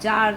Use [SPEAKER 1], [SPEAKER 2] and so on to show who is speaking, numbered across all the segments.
[SPEAKER 1] 4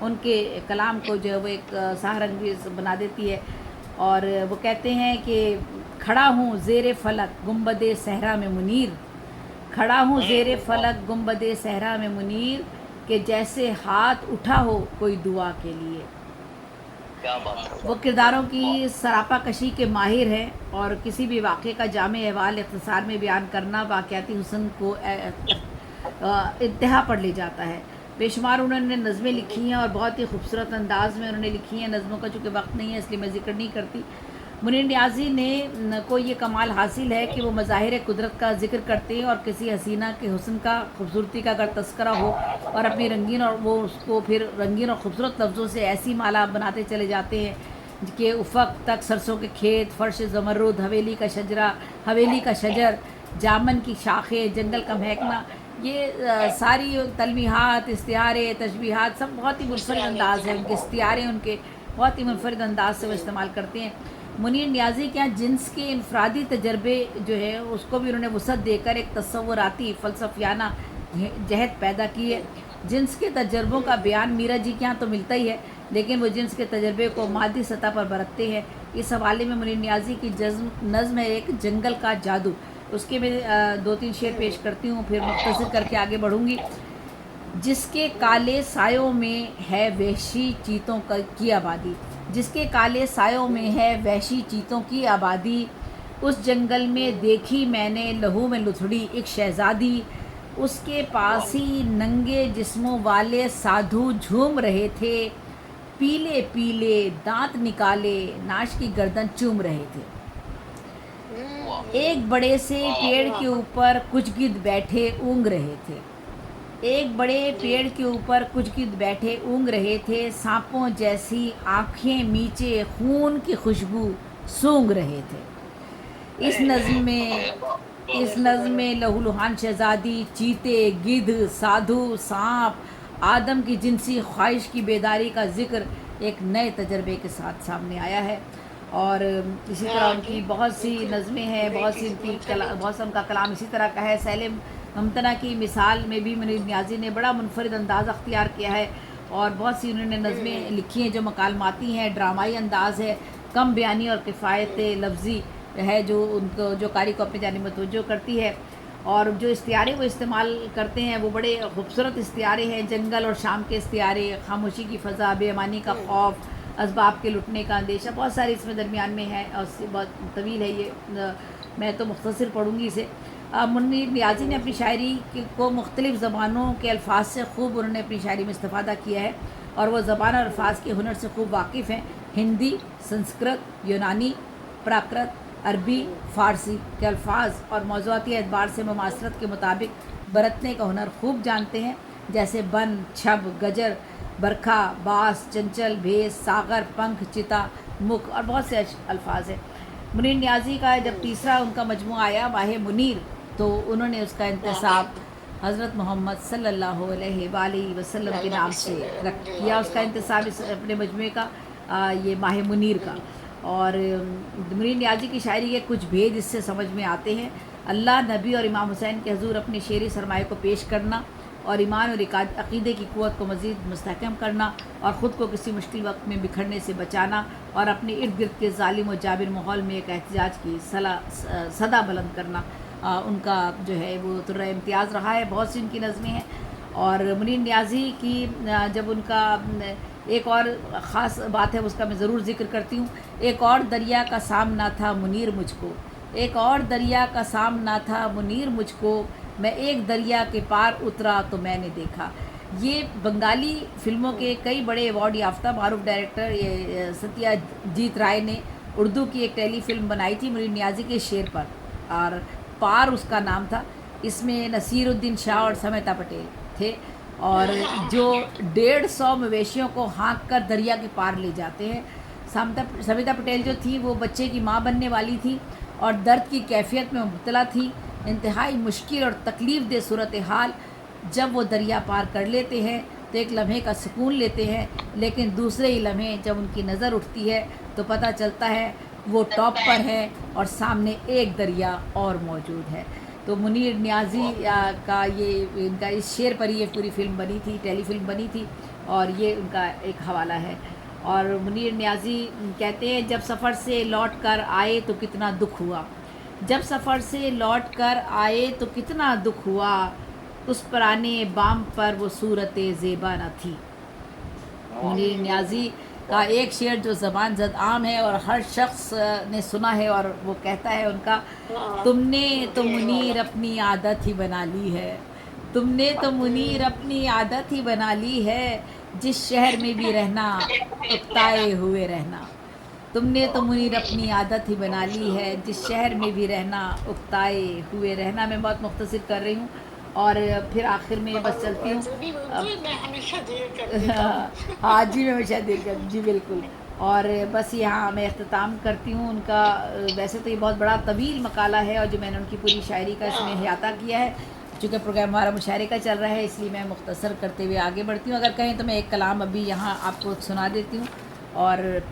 [SPEAKER 1] ان کے کلام کو جو ہے وہ ایک سحر انگیز بنا دیتی ہے. اور وہ کہتے ہیں کہ کھڑا ہوں زیر فلک گنبد صحرا میں منیر، کھڑا ہوں زیر فلک گنبد صحرا میں منیر، کہ جیسے ہاتھ اٹھا ہو کوئی دعا کے لیے.
[SPEAKER 2] کیا بات ہے.
[SPEAKER 1] وہ کرداروں کی سراپا کشی کے ماہر ہیں، اور کسی بھی واقعے کا جامع احوال اختصار میں بیان کرنا واقعاتی حسن کو انتہا پر لے جاتا ہے. بے شمار انہوں نے نظمیں لکھی ہیں اور بہت ہی خوبصورت انداز میں انہوں نے لکھی ہیں. نظموں کا چونکہ وقت نہیں ہے اس لیے میں ذکر نہیں کرتی. منیر نیازی نے کو یہ کمال حاصل ہے کہ وہ مظاہر قدرت کا ذکر کرتے ہیں، اور کسی حسینہ کے حسن کا، خوبصورتی کا اگر تذکرہ ہو، اور اپنی رنگین، اور وہ اس کو پھر رنگین اور خوبصورت لفظوں سے ایسی مالا بناتے چلے جاتے ہیں کہ افق تک سرسوں کے کھیت، فرش زمرد، حویلی کا شجر، جامن کی شاخیں، جنگل کا محکمہ، یہ ساری تلمیحات، استعارے، تشبیہات سب بہت ہی منفرد انداز ہے. ان کے استعارے ان کے بہت ہی منفرد انداز سے وہ استعمال کرتے ہیں. منیر نیازی کے یہاں جنس کے انفرادی تجربے جو ہے اس کو بھی انہوں نے وسعت دے کر ایک تصوراتی فلسفیانہ جہت پیدا کی ہے. جنس کے تجربوں کا بیان میرا جی کے یہاں تو ملتا ہی ہے، لیکن وہ جنس کے تجربے کو مادی سطح پر برتتے ہیں. اس حوالے میں منیر نیازی کی نظم ہے ایک جنگل کا جادو. اس کے میں 2-3 شعر پیش کرتی ہوں، پھر مختصر کر کے آگے بڑھوں گی. جس کے کالے سایوں میں ہے وحشی چیتوں کی آبادی، جس کے کالے سایوں میں ہے وحشی چیتوں کی آبادی، اس جنگل میں دیکھی میں نے لہو میں لتھڑی ایک شہزادی، اس کے پاس ہی ننگے جسموں والے سادھو جھوم رہے تھے، پیلے پیلے دانت نکالے ناش کی گردن چوم رہے تھے. ایک بڑے سے پیڑ کے اوپر کچھ گدھ بیٹھے اونگ رہے تھے، ایک بڑے پیڑ کے اوپر کچھ گدھ بیٹھے اونگ رہے تھے، سانپوں جیسی آنکھیں میچے خون کی خوشبو سونگ رہے تھے. اس نظم میں لہو لہان شہزادی، چیتے، گدھ، سادھو، سانپ، آدم کی جنسی خواہش کی بیداری کا ذکر ایک نئے تجربے کے ساتھ سامنے آیا ہے. اور اسی طرح ان کی بہت سی نظمیں ہیں، بہت سا ان کا کلام اسی طرح کا ہے. سیل ممتنع کی مثال میں بھی منیر نیازی نے بڑا منفرد انداز اختیار کیا ہے، اور بہت سی انہوں نے نظمیں لکھی ہیں جو مکالماتی ہیں، ڈرامائی انداز ہے، کم بیانی اور کفایت لفظی ہے جو ان کو، جو قاری کو اپنی جانب متوجہ کرتی ہے. اور جو استعارے وہ استعمال کرتے ہیں وہ بڑے خوبصورت استعارے ہیں. جنگل اور شام کے استعارے، خاموشی کی فضا، بے امانی کا خوف، اسباب کے لٹنے کا اندیشہ، بہت ساری اس میں درمیان میں ہے، اور بہت طویل ہے یہ، میں تو مختصر پڑھوں گی اسے. منیر نیازی نے اپنی شاعری کو مختلف زبانوں کے الفاظ سے خوب انہوں نے اپنی شاعری میں استفادہ کیا ہے، اور وہ زبان اور الفاظ کے ہنر سے خوب واقف ہیں. ہندی، سنسکرت، یونانی، پراکرت، عربی، فارسی کے الفاظ اور موضوعاتی اعتبار سے مماثلت کے مطابق برتنے کا ہنر خوب جانتے ہیں، جیسے بن، چھب، گجر، برکھا، باس، چنچل، بھیس، ساغر، پنکھ، چتا، مکھ، اور بہت سے الفاظ ہیں. منیر نیازی کا جب تیسرا ان کا مجموعہ آیا ماہ منیر، تو انہوں نے اس کا انتساب حضرت محمد صلی اللہ علیہ وآلہ وسلم کے نام سے کیا، اس کا انتساب اس اپنے مجموعے کا یہ ماہ منیر کا. اور منیر نیازی کی شاعری کے کچھ بھید اس سے سمجھ میں آتے ہیں. اللہ، نبی اور امام حسین کے حضور اپنی شعری سرمایہ کو پیش کرنا، اور ایمان اور عقیدے کی قوت کو مزید مستحکم کرنا، اور خود کو کسی مشکل وقت میں بکھرنے سے بچانا، اور اپنے ارد گرد کے ظالم و جابر ماحول میں ایک احتجاج کی صدا بلند کرنا، ان کا جو ہے وہ طرح امتیاز رہا ہے. بہت سی ان کی نظمیں ہیں. اور منیر نیازی کی جب ان کا ایک اور خاص بات ہے اس کا میں ضرور ذکر کرتی ہوں. ایک اور دریا کا سامنا تھا منیر مجھ کو، ایک اور دریا کا سامنا تھا منیر مجھ کو، میں ایک دریا کے پار اترا تو میں نے دیکھا. یہ بنگالی فلموں کے کئی بڑے ایوارڈ یافتہ معروف ڈائریکٹر ستیہ جیت رائے نے اردو کی ایک ٹیلی فلم بنائی تھی منیر نیازی کے شعر پر، اور پار اس کا نام تھا. اس میں نصیر الدین شاہ اور سمیتا پٹیل تھے، اور جو 150 مویشیوں کو ہانک کر دریا کے پار لے جاتے ہیں. سمیتا پٹیل جو تھی وہ بچے کی ماں بننے والی تھی، اور درد کی کیفیت میں مبتلا تھی. انتہائی مشکل اور تکلیف دہ صورتحال. جب وہ دریا پار کر لیتے ہیں تو ایک لمحے کا سکون لیتے ہیں، لیکن دوسرے ہی لمحے جب ان کی نظر اٹھتی ہے تو پتہ چلتا ہے وہ ٹاپ پر ہے اور سامنے ایک دریا اور موجود ہے. تو منیر نیازی کا یہ ان کا اس شعر پر یہ پوری فلم بنی تھی، ٹیلی فلم بنی تھی. اور یہ ان کا ایک حوالہ ہے. اور منیر نیازی کہتے ہیں جب سفر سے لوٹ کر آئے تو کتنا دکھ ہوا، جب سفر سے لوٹ کر آئے تو کتنا دکھ ہوا، اس پرانے بام پر وہ صورت زیبا نہ تھی. منیر نیازی کا ایک شعر جو زبان زد عام ہے اور ہر شخص نے سنا ہے، اور وہ کہتا ہے ان کا، تم نے تو منیر اپنی عادت ہی بنا لی ہے، تم نے تو منیر اپنی عادت ہی بنا لی ہے، جس شہر میں بھی رہنا اکتائے ہوئے رہنا. تم نے تو منیر اپنی عادت ہی بنا لی ہے، جس شہر میں بھی رہنا اکتائے ہوئے رہنا. میں بہت مختصر کر رہی ہوں اور پھر آخر میں بس چلتی ہوں.
[SPEAKER 3] میں ہمیشہ دیر کرتی ہوں.
[SPEAKER 1] ہاں جی میں ہمیشہ دیر کر جی بالکل. اور بس یہاں میں اختتام کرتی ہوں. ان کا ویسے تو یہ بہت بڑا طویل مقالہ ہے، اور جو میں نے ان کی پوری شاعری کا اس میں احاطہ کیا ہے، چونکہ پروگرام ہمارا مشاعرے کا چل رہا ہے اس لیے میں مختصر کرتے ہوئے آگے بڑھتی ہوں. اگر کہیں تو میں ایک کلام ابھی یہاں آپ کو سنا دیتی ہوں اور